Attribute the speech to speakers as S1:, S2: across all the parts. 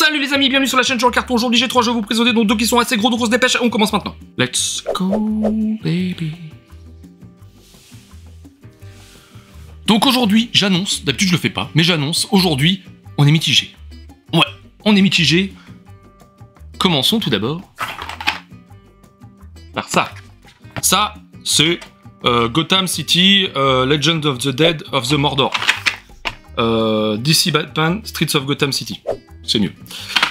S1: Salut les amis, bienvenue sur la chaîne Jean le Carton. Aujourd'hui j'ai 3 jeux à vous présenter, dont 2 qui sont assez gros, donc on se dépêche, on commence maintenant. Let's go baby. Donc aujourd'hui, j'annonce, d'habitude je le fais pas, mais j'annonce, aujourd'hui, on est mitigé. Ouais, on est mitigé. Commençons tout d'abord par ça. Ça, c'est Gotham City, Legend of the Dead of the Mordor. DC Batman, Streets of Gotham City. C'est mieux.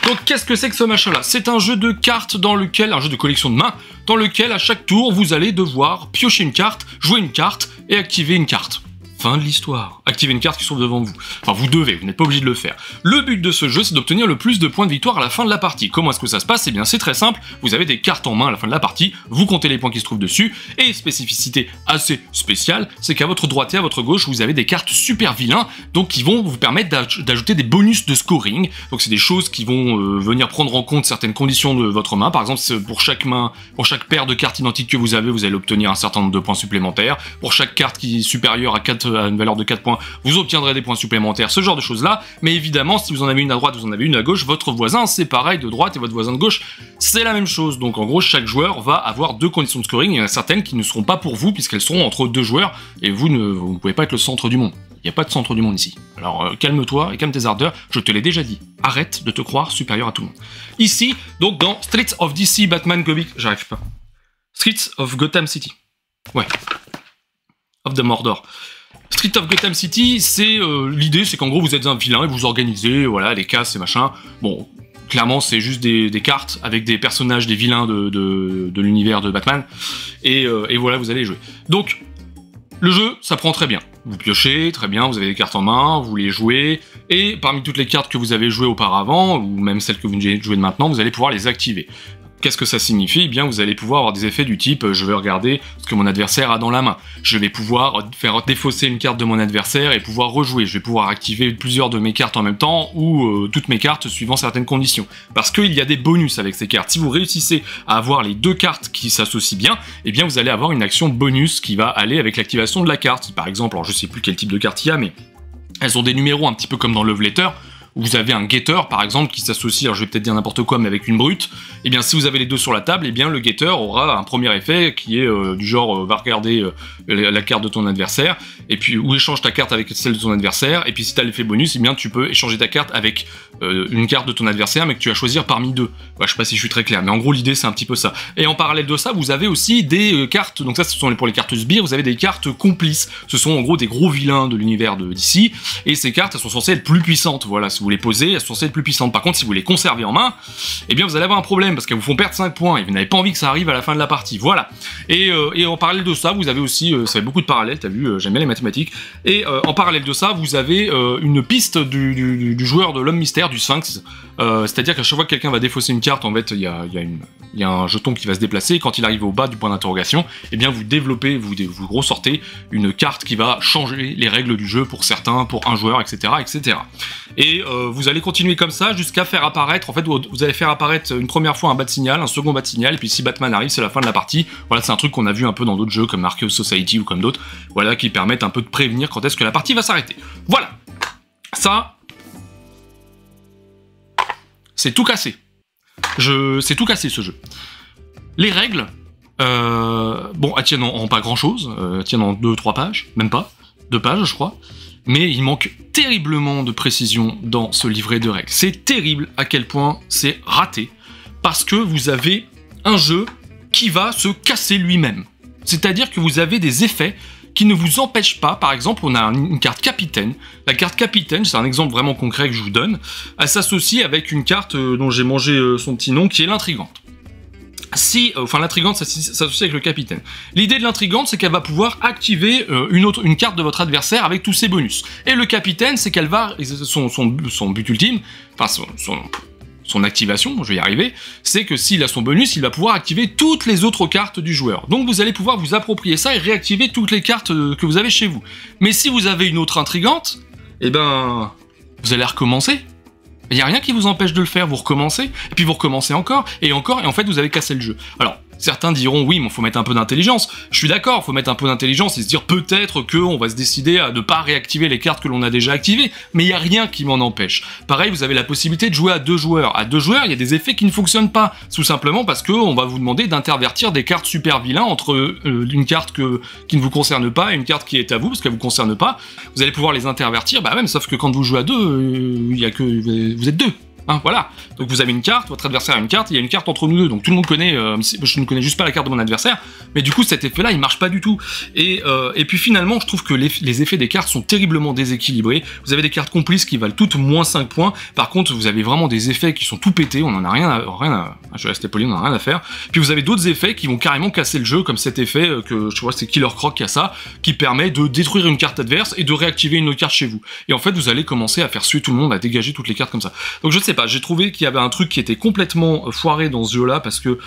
S1: Donc qu'est-ce que c'est que ce machin-là? C'est un jeu de cartes dans lequel, un jeu de collection de mains, dans lequel à chaque tour, vous allez devoir piocher une carte, jouer une carte et activer une carte. Fin de l'histoire. Activez une carte qui se trouve devant vous. Enfin, vous devez, vous n'êtes pas obligé de le faire. Le but de ce jeu, c'est d'obtenir le plus de points de victoire à la fin de la partie. Comment est-ce que ça se passe? Eh bien, c'est très simple. Vous avez des cartes en main à la fin de la partie, vous comptez les points qui se trouvent dessus, et spécificité assez spéciale, c'est qu'à votre droite et à votre gauche, vous avez des cartes super vilains, donc qui vont vous permettre d'ajouter des bonus de scoring. Donc c'est des choses qui vont venir prendre en compte certaines conditions de votre main. Par exemple, pour chaque main, pour chaque paire de cartes identiques que vous allez obtenir un certain nombre de points supplémentaires. Pour chaque carte qui est supérieure à une valeur de 4 points, vous obtiendrez des points supplémentaires, ce genre de choses là, mais évidemment si vous en avez une à droite, vous en avez une à gauche, votre voisin c'est parein de droite et votre voisin de gauche c'est la même chose, donc en gros chaque joueur va avoir 2 conditions de scoring, il y en a certaines qui ne seront pas pour vous puisqu'elles seront entre 2 joueurs et vous ne pouvez pas être le centre du monde, il n'y a pas de centre du monde ici, alors calme-toi et calme tes ardeurs, je te l'ai déjà dit, arrête de te croire supérieur à tout le monde. Ici, donc dans Streets of DC Batman Comics, j'arrive pas, Streets of Gotham City, ouais, of the Mordor. Street of Gotham City, c'est l'idée, c'est qu'en gros vous êtes un vilain et vous organisez, voilà, les cases et machin. Bon, clairement c'est juste des cartes avec des personnages, des vilains de l'univers de Batman, et voilà, vous allez jouer. Donc, le jeu, ça prend très bien. Vous piochez, très bien, vous avez des cartes en main, vous les jouez, et parmi toutes les cartes que vous avez jouées auparavant, ou même celles que vous venez de jouer maintenant, vous allez pouvoir les activer. Qu'est-ce que ça signifie? Eh bien, vous allez pouvoir avoir des effets du type je vais regarder ce que mon adversaire a dans la main. Je vais pouvoir faire défausser une carte de mon adversaire et pouvoir rejouer. Je vais pouvoir activer plusieurs de mes cartes en même temps ou toutes mes cartes suivant certaines conditions. Parce qu'il y a des bonus avec ces cartes. Si vous réussissez à avoir les 2 cartes qui s'associent bien, eh bien, vous allez avoir une action bonus qui va aller avec l'activation de la carte. Par exemple, alors je sais plus quel type de carte il y a, mais elles ont des numéros un petit peu comme dans Love Letter. Vous avez un guetteur par exemple qui s'associe, alors je vais peut-être dire n'importe quoi, mais avec une brute, et bien si vous avez les 2 sur la table, et bien le guetteur aura un premier effet qui est du genre va regarder la carte de ton adversaire, et puis ou échange ta carte avec celle de ton adversaire, et puis si tu as l'effet bonus, et bien tu peux échanger ta carte avec une carte de ton adversaire, mais que tu vas choisir parmi 2. Bah, je sais pas si je suis très clair, mais en gros l'idée c'est un petit peu ça. Et en parallèle de ça, vous avez aussi des cartes, donc ça ce sont pour les cartes sbires, vous avez des cartes complices, ce sont en gros des gros vilains de l'univers de DC, et ces cartes elles sont censées être plus puissantes, voilà, si vous les posez, elles sont censées être plus puissantes. Par contre, si vous les conservez en main, eh bien vous allez avoir un problème, parce qu'elles vous font perdre 5 points, et vous n'avez pas envie que ça arrive à la fin de la partie, voilà. Et en parallèle de ça, vous avez aussi, ça fait beaucoup de parallèles, t'as vu, j'aime bien les mathématiques, et en parallèle de ça, vous avez une piste du joueur de l'homme mystère, du Sphinx, c'est-à-dire qu'à chaque fois que quelqu'un va défausser une carte, en fait, il y a un jeton qui va se déplacer, et quand il arrive au bas du point d'interrogation, eh bien vous développez, vous ressortez une carte qui va changer les règles du jeu pour certains, pour un joueur, etc., etc. Et vous allez continuer comme ça jusqu'à faire apparaître, en fait, vous allez faire apparaître une première fois un bas de signal, un second bas de signal, et puis si Batman arrive, c'est la fin de la partie. Voilà, c'est un truc qu'on a vu un peu dans d'autres jeux comme Arceus Society ou comme d'autres, voilà, qui permettent un peu de prévenir quand est-ce que la partie va s'arrêter. Voilà, ça, c'est tout cassé. C'est tout cassé ce jeu. Les règles, bon, elles tiennent en pas grand-chose, elles tiennent en 2-3 pages, même pas, 2 pages je crois, mais il manque terriblement de précision dans ce livret de règles. C'est terrible à quel point c'est raté, parce que vous avez un jeu qui va se casser lui-même. C'est-à-dire que vous avez des effets qui ne vous empêchent pas, par exemple, on a une carte capitaine. La carte capitaine, c'est un exemple vraiment concret que je vous donne, elle s'associe avec une carte dont j'ai mangé son petit nom, qui est l'intrigante. Enfin l'intrigante s'associe avec le capitaine. L'idée de l'intrigante, c'est qu'elle va pouvoir activer une carte de votre adversaire avec tous ses bonus. Et le capitaine, c'est qu'elle va, son but ultime, enfin son activation, je vais y arriver, c'est que s'il a son bonus, il va pouvoir activer toutes les autres cartes du joueur. Donc vous allez pouvoir vous approprier ça et réactiver toutes les cartes que vous avez chez vous. Mais si vous avez une autre intrigante, eh ben, vous allez recommencer. Il n'y a rien qui vous empêche de le faire, vous recommencez, et puis vous recommencez encore, et en fait vous avez cassé le jeu. Alors, Certains diront oui, mais faut mettre un peu d'intelligence. Je suis d'accord, faut mettre un peu d'intelligence et se dire peut-être qu'on va se décider à ne pas réactiver les cartes que l'on a déjà activées, mais il y a rien qui m'en empêche. Pareil, vous avez la possibilité de jouer à 2 joueurs. À 2 joueurs, il y a des effets qui ne fonctionnent pas, tout simplement parce que on va vous demander d'intervertir des cartes super vilains entre une carte qui ne vous concerne pas et une carte qui est à vous parce qu'elle vous concerne pas. Vous allez pouvoir les intervertir, bah même, sauf que quand vous jouez à 2, il y a que vous êtes 2. Hein, voilà, donc vous avez une carte, votre adversaire a une carte, il y a une carte entre nous deux, donc tout le monde connaît, je ne connais juste pas la carte de mon adversaire, mais du coup cet effet-là il marche pas du tout. Et puis finalement je trouve que les effets des cartes sont terriblement déséquilibrés. Vous avez des cartes complices qui valent toutes moins 5 points, par contre vous avez vraiment des effets qui sont tout pétés, on en a rien à je vais rester poli, on en a rien à faire. Puis vous avez d'autres effets qui vont carrément casser le jeu, comme cet effet que je crois que c'est Killer Croc qui a ça, qui permet de détruire une carte adverse et de réactiver une autre carte chez vous. Et en fait vous allez commencer à faire suer tout le monde, à dégager toutes les cartes comme ça. Donc je sais pas, j'ai trouvé qu'il y avait un truc qui était complètement foiré dans ce jeu-là, parce que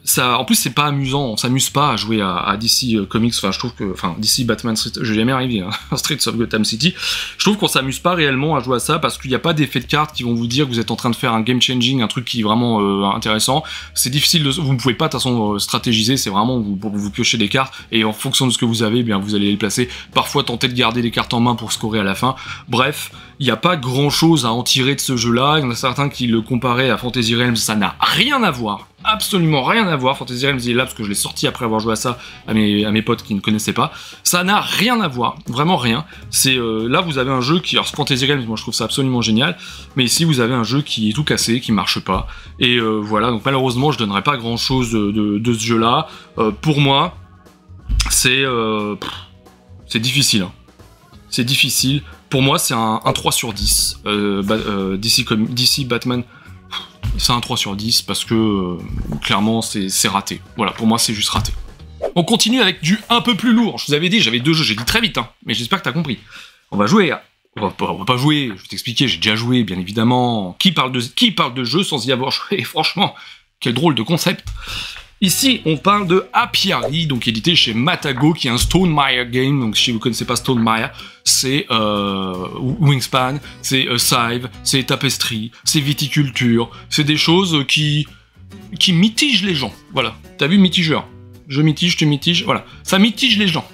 S1: ça, en plus c'est pas amusant, on s'amuse pas à jouer à DC Comics, enfin je trouve que, enfin DC Batman Street, je vais jamais arriver, hein, Streets of Gotham City, je trouve qu'on s'amuse pas réellement à jouer à ça, parce qu'il n'y a pas d'effet de carte qui vont vous dire que vous êtes en train de faire un game changing, un truc qui est vraiment intéressant, c'est difficile, vous ne pouvez pas de toute façon stratégiser, c'est vraiment vous piochez des cartes, et en fonction de ce que vous avez, eh bien vous allez les placer, parfois tenter de garder les cartes en main pour scorer à la fin, bref, il n'y a pas grand chose à en tirer de ce jeu-là, il y en a certains qui le comparaient à Fantasy Realms, ça n'a rien à voir, absolument rien à voir. Fantasy Realms il est là parce que je l'ai sorti après avoir joué à ça à mes potes qui ne connaissaient pas. Ça n'a rien à voir, vraiment rien. C'est là vous avez un jeu qui, alors Fantasy Realms, moi je trouve ça absolument génial, mais ici vous avez un jeu qui est tout cassé, qui marche pas. Et voilà, donc malheureusement je donnerai pas grand chose de ce jeu-là. Pour moi, c'est difficile. Hein. C'est difficile. Pour moi, c'est un 3 sur 10. DC Batman. C'est un 3 sur 10 parce que clairement c'est raté. Voilà, pour moi c'est juste raté. On continue avec du un peu plus lourd. Je vous avais dit, j'avais 2 jeux, j'ai dit très vite, hein, mais j'espère que t'as compris. On va jouer. On va pas jouer, je vais t'expliquer, j'ai déjà joué, bien évidemment. Qui parle de jeu sans y avoir joué? Franchement, quel drôle de concept. Ici, on parle de Apiary, donc édité chez Matago, qui est un Stonemaier game. Donc si vous connaissez pas Stonemaier, c'est Wingspan, c'est Scythe, c'est Tapestry, c'est Viticulture. C'est des choses qui mitigent les gens. Voilà. T'as vu, mitigeur? Je mitige, tu mitiges, voilà. Ça mitige les gens.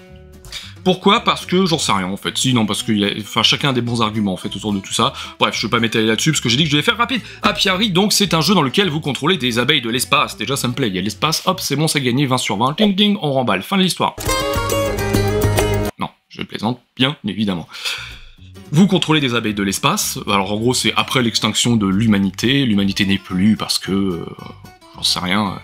S1: Pourquoi? Parce que j'en sais rien en fait. Si, non, parce que chacun a des bons arguments en fait autour de tout ça. Bref, je ne vais pas m'étaler là-dessus parce que j'ai dit que je devais faire rapide. Apiary, donc, c'est un jeu dans lequel vous contrôlez des abeilles de l'espace. Déjà, ça me plaît. Il y a l'espace, hop, c'est bon, c'est gagné, 20 sur 20. Ding ding, on remballe. Fin de l'histoire. Non, je plaisante, bien évidemment. Vous contrôlez des abeilles de l'espace. Alors en gros, c'est après l'extinction de l'humanité. L'humanité n'est plus parce que j'en sais rien.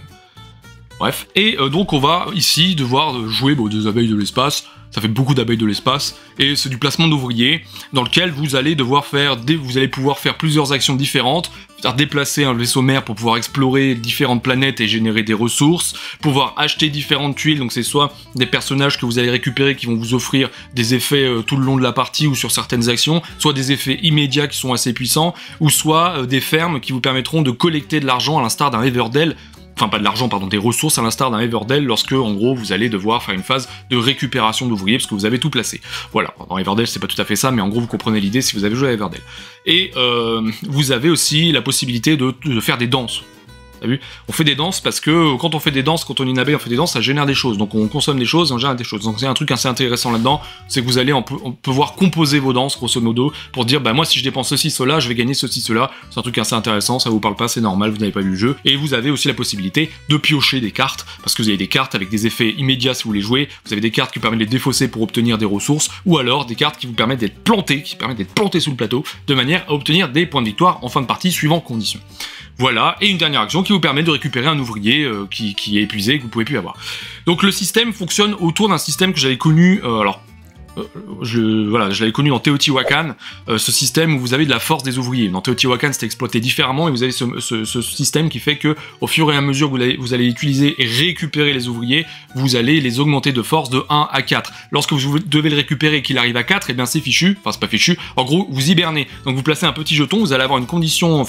S1: Bref. Et donc on va ici devoir jouer des abeilles de l'espace. Ça fait beaucoup d'abeilles de l'espace, et c'est du placement d'ouvriers, dans lequel vous allez pouvoir faire plusieurs actions différentes, c'est-à-dire déplacer un vaisseau mère pour pouvoir explorer différentes planètes et générer des ressources, pouvoir acheter différentes tuiles, donc c'est soit des personnages que vous allez récupérer qui vont vous offrir des effets tout le long de la partie ou sur certaines actions, soit des effets immédiats qui sont assez puissants, ou soit des fermes qui vous permettront de collecter de l'argent à l'instar d'un Everdell. Enfin pas de l'argent, pardon, des ressources à l'instar d'un Everdell lorsque, en gros, vous allez devoir faire une phase de récupération d'ouvriers parce que vous avez tout placé. Voilà, dans Everdell c'est pas tout à fait ça, mais en gros vous comprenez l'idée si vous avez joué à Everdell. Et vous avez aussi la possibilité de faire des danses. T'as vu? On fait des danses parce que quand on fait des danses, quand on est une abeille, on fait des danses, ça génère des choses. Donc on consomme des choses et on génère des choses. Donc c'est un truc assez intéressant là-dedans, c'est que vous allez pouvoir composer vos danses, grosso modo, pour dire, bah moi si je dépense ceci, cela, je vais gagner ceci, cela. C'est un truc assez intéressant, ça vous parle pas, c'est normal, vous n'avez pas vu le jeu. Et vous avez aussi la possibilité de piocher des cartes, parce que vous avez des cartes avec des effets immédiats si vous les jouez, vous avez des cartes qui permettent de les défausser pour obtenir des ressources, ou alors des cartes qui vous permettent d'être plantées, sous le plateau, de manière à obtenir des points de victoire en fin de partie, suivant conditions. Voilà, et une dernière action qui vous permet de récupérer un ouvrier qui est épuisé et que vous pouvez plus avoir. Donc le système fonctionne autour d'un système que j'avais connu, je l'avais connu dans Teotihuacan, ce système où vous avez de la force des ouvriers. Dans Teotihuacan, c'était exploité différemment, et vous avez ce système qui fait que, au fur et à mesure que vous allez utiliser et récupérer les ouvriers, vous allez les augmenter de force de 1 à 4. Lorsque vous devez le récupérer et qu'il arrive à 4, et bien c'est fichu, enfin c'est pas fichu, en gros vous hibernez. Donc vous placez un petit jeton, vous allez avoir une condition,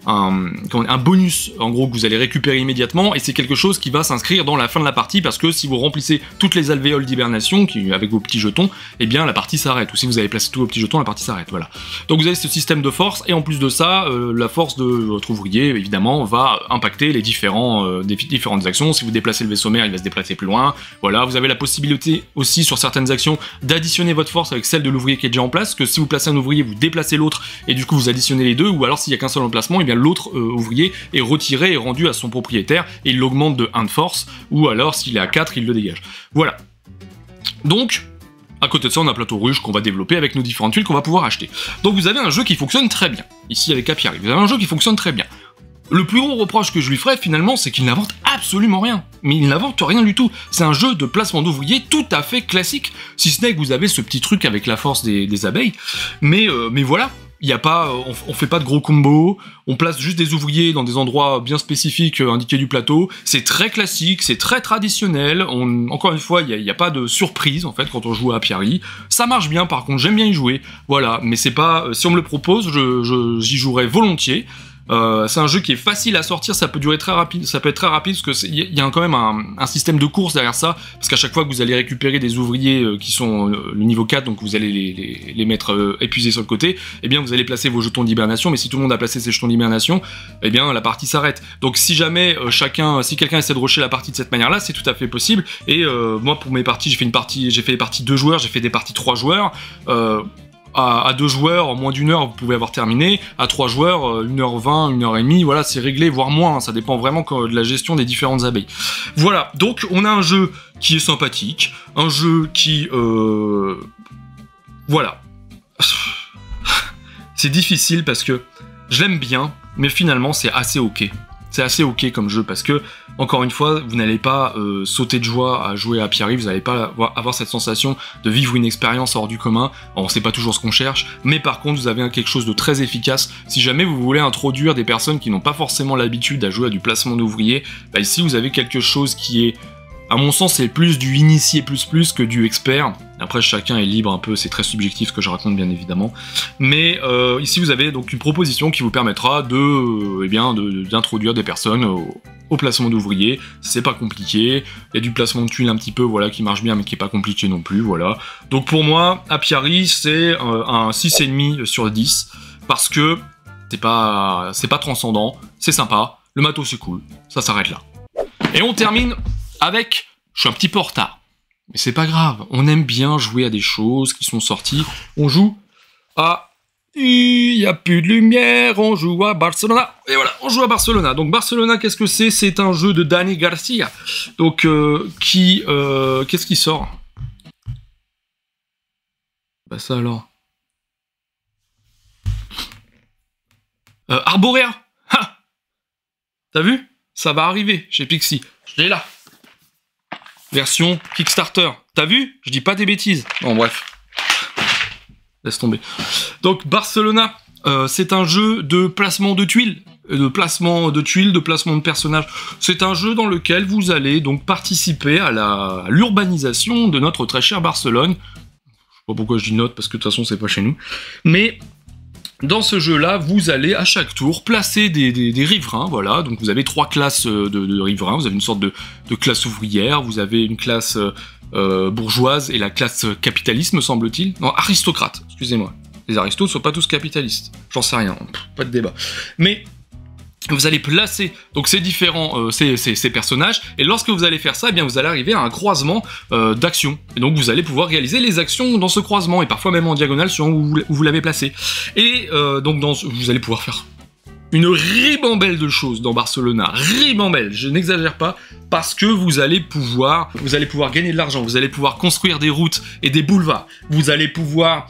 S1: un bonus, en gros, que vous allez récupérer immédiatement, et c'est quelque chose qui va s'inscrire dans la fin de la partie, parce que si vous remplissez toutes les alvéoles d'hibernation, avec vos petits jetons, eh bien la partie s'arrête, ou si vous avez placé tous vos petits jetons, la partie s'arrête, voilà. Donc vous avez ce système de force, et en plus de ça, la force de votre ouvrier, évidemment, va impacter les différentes actions. Si vous déplacez le vaisseau mère, il va se déplacer plus loin, voilà. Vous avez la possibilité aussi, sur certaines actions, d'additionner votre force avec celle de l'ouvrier qui est déjà en place, que si vous placez un ouvrier, vous déplacez l'autre, et du coup vous additionnez les deux, ou alors s'il n'y a qu'un seul emplacement, et bien l'autre ouvrier est retiré et rendu à son propriétaire, et il l'augmente de 1 de force, ou alors s'il est à 4, il le dégage. Voilà. Donc, à côté de ça, on a un plateau ruche qu'on va développer avec nos différentes tuiles qu'on va pouvoir acheter. Donc vous avez un jeu qui fonctionne très bien, ici avec Apiari, vous avez un jeu qui fonctionne très bien. Le plus gros reproche que je lui ferais finalement, c'est qu'il n'invente absolument rien. Mais il n'invente rien du tout. C'est un jeu de placement d'ouvriers tout à fait classique, si ce n'est que vous avez ce petit truc avec la force des abeilles. Mais voilà, il y a pas, on fait pas de gros combos, on place juste des ouvriers dans des endroits bien spécifiques indiqués du plateau. C'est très classique, c'est très traditionnel. Encore une fois, il n'y a pas de surprise en fait quand on joue à Apiari. Ça marche bien, par contre, j'aime bien y jouer. Voilà, mais c'est pas, si on me le propose, j'y jouerai volontiers. C'est un jeu qui est facile à sortir, ça peut durer très rapide, ça peut être très rapide parce que il y a quand même un système de course derrière ça, parce qu'à chaque fois que vous allez récupérer des ouvriers qui sont le niveau 4, donc vous allez les mettre épuisés sur le côté, et bien vous allez placer vos jetons d'hibernation, mais si tout le monde a placé ses jetons d'hibernation, et bien la partie s'arrête. Donc si jamais si quelqu'un essaie de rusher la partie de cette manière-là, c'est tout à fait possible. Et moi pour mes parties, j'ai fait des parties 2 joueurs, j'ai fait des parties 3 joueurs. À 2 joueurs, en moins d'1 heure, vous pouvez avoir terminé. À 3 joueurs, 1h20, 1h30, voilà, c'est réglé, voire moins. Hein, ça dépend vraiment de la gestion des différentes abeilles. Voilà, donc on a un jeu qui est sympathique, un jeu qui... Voilà. C'est difficile parce que je l'aime bien, mais finalement c'est assez ok. C'est assez ok comme jeu parce que, encore une fois, vous n'allez pas sauter de joie à jouer à Apiari, vous n'allez pas avoir cette sensation de vivre une expérience hors du commun. On sait pas toujours ce qu'on cherche, mais par contre vous avez quelque chose de très efficace. Si jamais vous voulez introduire des personnes qui n'ont pas forcément l'habitude à jouer à du placement d'ouvriers, bah ici vous avez quelque chose qui est, à mon sens, c'est plus du initié plus que du expert. Après, chacun est libre un peu, c'est très subjectif ce que je raconte bien évidemment. Mais ici, vous avez donc une proposition qui vous permettra d'introduire des personnes au placement d'ouvriers. C'est pas compliqué. Il y a du placement de tuiles un petit peu, voilà, qui marche bien, mais qui est pas compliqué non plus, voilà. Donc pour moi, Apiari, c'est un 6,5 sur 10, parce que c'est pas transcendant, c'est sympa, le matos c'est cool, ça s'arrête là. Et on termine avec, je suis un petit peu en retard, mais c'est pas grave, on aime bien jouer à des choses qui sont sorties, on joue à... Il n'y a plus de lumière, on joue à Barcelona, et voilà, on joue à Barcelona. Donc Barcelona, qu'est-ce que c'est? C'est un jeu de Dani Garcia, donc qu'est-ce qui sort? Bah ça alors... Arborea. Ha, t'as vu? Ça va arriver chez Pixie, je l'ai là. Version Kickstarter. T'as vu? Je dis pas des bêtises. Bon, bref. Laisse tomber. Donc, Barcelona, c'est un jeu de placement de tuiles. De placement de personnages. C'est un jeu dans lequel vous allez donc participer à l'urbanisation de notre très chère Barcelone. Je sais pas pourquoi je dis notre, parce que de toute façon, c'est pas chez nous. Mais... dans ce jeu-là, vous allez à chaque tour placer des riverains, voilà. Donc vous avez 3 classes de riverains. Vous avez une sorte de classe ouvrière, vous avez une classe bourgeoise et la classe capitaliste, me semble-t-il. Non, aristocrate, excusez-moi. Les aristos ne sont pas tous capitalistes. J'en sais rien, pas de débat. Mais... vous allez placer donc ces différents ces personnages, et lorsque vous allez faire ça, eh bien vous allez arriver à un croisement d'actions, et donc vous allez pouvoir réaliser les actions dans ce croisement, et parfois même en diagonale selon où vous l'avez placé. Et donc vous allez pouvoir faire une ribambelle de choses dans Barcelona, ribambelle, je n'exagère pas, parce que vous allez pouvoir gagner de l'argent, vous allez pouvoir construire des routes et des boulevards, vous allez pouvoir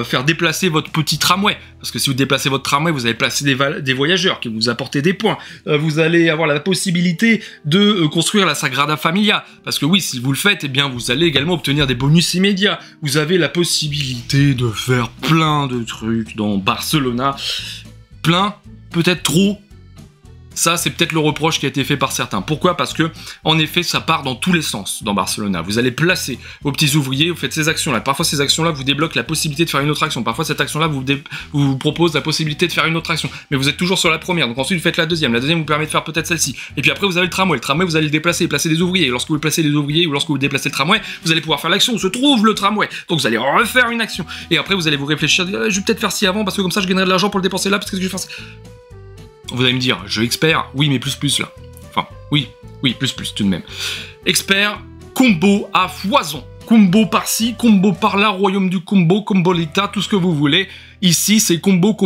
S1: faire déplacer votre petit tramway, parce que si vous déplacez votre tramway, vous allez placer des voyageurs qui vont vous apporter des points, vous allez avoir la possibilité de construire la Sagrada Familia, parce que oui, si vous le faites, eh bien vous allez également obtenir des bonus immédiats, vous avez la possibilité de faire plein de trucs dans Barcelona, plein, peut-être trop. Ça, c'est peut-être le reproche qui a été fait par certains. Pourquoi? Parce que, en effet, ça part dans tous les sens dans Barcelona. Vous allez placer vos petits ouvriers, vous faites ces actions-là. Parfois, ces actions-là vous débloquent la possibilité de faire une autre action. Parfois, cette action-là vous propose la possibilité de faire une autre action. Mais vous êtes toujours sur la première. Donc ensuite, vous faites la deuxième. La deuxième vous permet de faire peut-être celle-ci. Et puis après, vous avez le tramway. Le tramway, vous allez le déplacer, placer des ouvriers. Et lorsque vous placez les ouvriers ou lorsque vous déplacez le tramway, vous allez pouvoir faire l'action où se trouve le tramway. Donc vous allez refaire une action. Et après, vous allez vous réfléchir, je vais peut-être faire ci avant parce que comme ça, je gagnerai de l'argent pour le dépenser là parce que je vais faire ça. Vous allez me dire, jeu expert, oui, mais plus là. Enfin, oui, plus tout de même. Expert, combo à foison. Combo par-ci, combo par-là, royaume du combo, combolita, tout ce que vous voulez. Ici, c'est combo,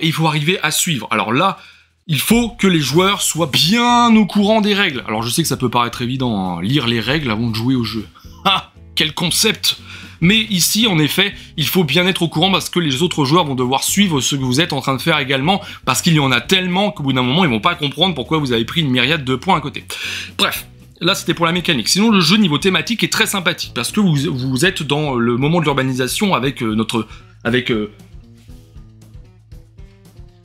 S1: et il faut arriver à suivre. Alors là, il faut que les joueurs soient bien au courant des règles. Alors je sais que ça peut paraître évident, hein, lire les règles avant de jouer au jeu. Ah, quel concept! Mais ici, en effet, il faut bien être au courant parce que les autres joueurs vont devoir suivre ce que vous êtes en train de faire également, parce qu'il y en a tellement qu'au bout d'un moment, ils vont pas comprendre pourquoi vous avez pris une myriade de points à côté. Bref. Là, c'était pour la mécanique. Sinon, le jeu niveau thématique est très sympathique, parce que vous êtes dans le moment de l'urbanisation avec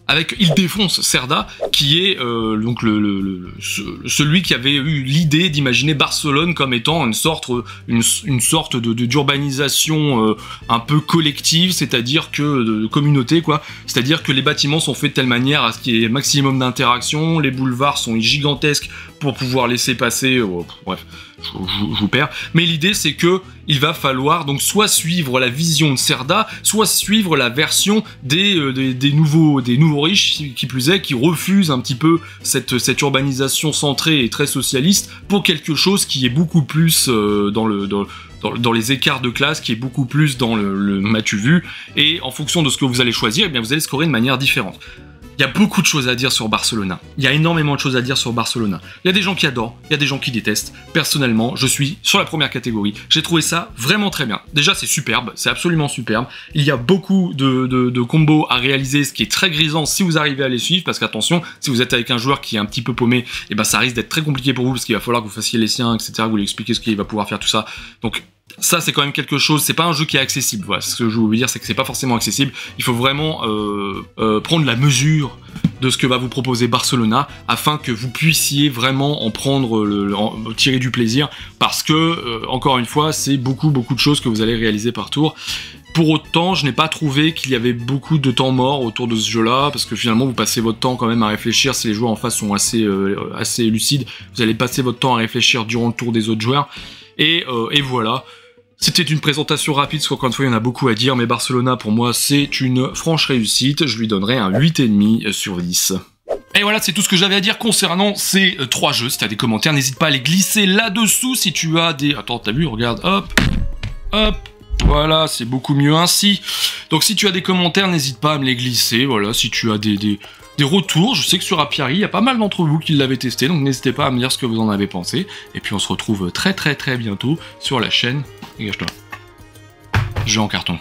S1: avec Ildefonse Cerda, qui est donc celui qui avait eu l'idée d'imaginer Barcelone comme étant une sorte d'urbanisation un peu collective, c'est-à-dire que de communauté quoi, c'est-à-dire que les bâtiments sont faits de telle manière à ce qu'il y ait maximum d'interaction, les boulevards sont gigantesques pour pouvoir laisser passer, bref, je vous perds. Mais l'idée c'est que il va falloir donc soit suivre la vision de Cerda, soit suivre la version des nouveaux riches, qui plus est, qui refusent un petit peu cette urbanisation centrée et très socialiste pour quelque chose qui est beaucoup plus dans les écarts de classe, qui est beaucoup plus dans le m'as-tu vu, et en fonction de ce que vous allez choisir, eh bien vous allez scorer de manière différente. Il y a beaucoup de choses à dire sur Barcelona. Il y a énormément de choses à dire sur Barcelona. Il y a des gens qui adorent, il y a des gens qui détestent. Personnellement, je suis sur la première catégorie. J'ai trouvé ça vraiment très bien. Déjà, c'est superbe, c'est absolument superbe. Il y a beaucoup de combos à réaliser, ce qui est très grisant si vous arrivez à les suivre, parce qu'attention, si vous êtes avec un joueur qui est un petit peu paumé, eh ben ça risque d'être très compliqué pour vous, parce qu'il va falloir que vous fassiez les siens, etc., vous lui expliquez ce qu'il va pouvoir faire, tout ça. Donc, ça c'est quand même quelque chose, c'est pas un jeu qui est accessible, voilà, ce que je veux vous dire c'est que c'est pas forcément accessible, il faut vraiment prendre la mesure de ce que va vous proposer Barcelona, afin que vous puissiez vraiment en prendre, tirer du plaisir, parce que, encore une fois, c'est beaucoup de choses que vous allez réaliser par tour. Pour autant, je n'ai pas trouvé qu'il y avait beaucoup de temps mort autour de ce jeu-là, parce que finalement, vous passez votre temps quand même à réfléchir, si les joueurs en face sont assez lucides, vous allez passer votre temps à réfléchir durant le tour des autres joueurs, et voilà. C'était une présentation rapide, parce qu'encore une fois, il y en a beaucoup à dire, mais Barcelona, pour moi, c'est une franche réussite. Je lui donnerai un 8,5 sur 10. Et voilà, c'est tout ce que j'avais à dire concernant ces 3 jeux. Si tu as des commentaires, n'hésite pas à les glisser là-dessous. Si tu as des... Attends, t'as vu, regarde, hop, voilà, c'est beaucoup mieux ainsi. Donc si tu as des commentaires, n'hésite pas à me les glisser. Voilà, si tu as des retours, je sais que sur Apiary, il y a pas mal d'entre vous qui l'avaient testé, donc n'hésitez pas à me dire ce que vous en avez pensé. Et puis on se retrouve très bientôt sur la chaîne. Dégage-toi. Jeu en carton.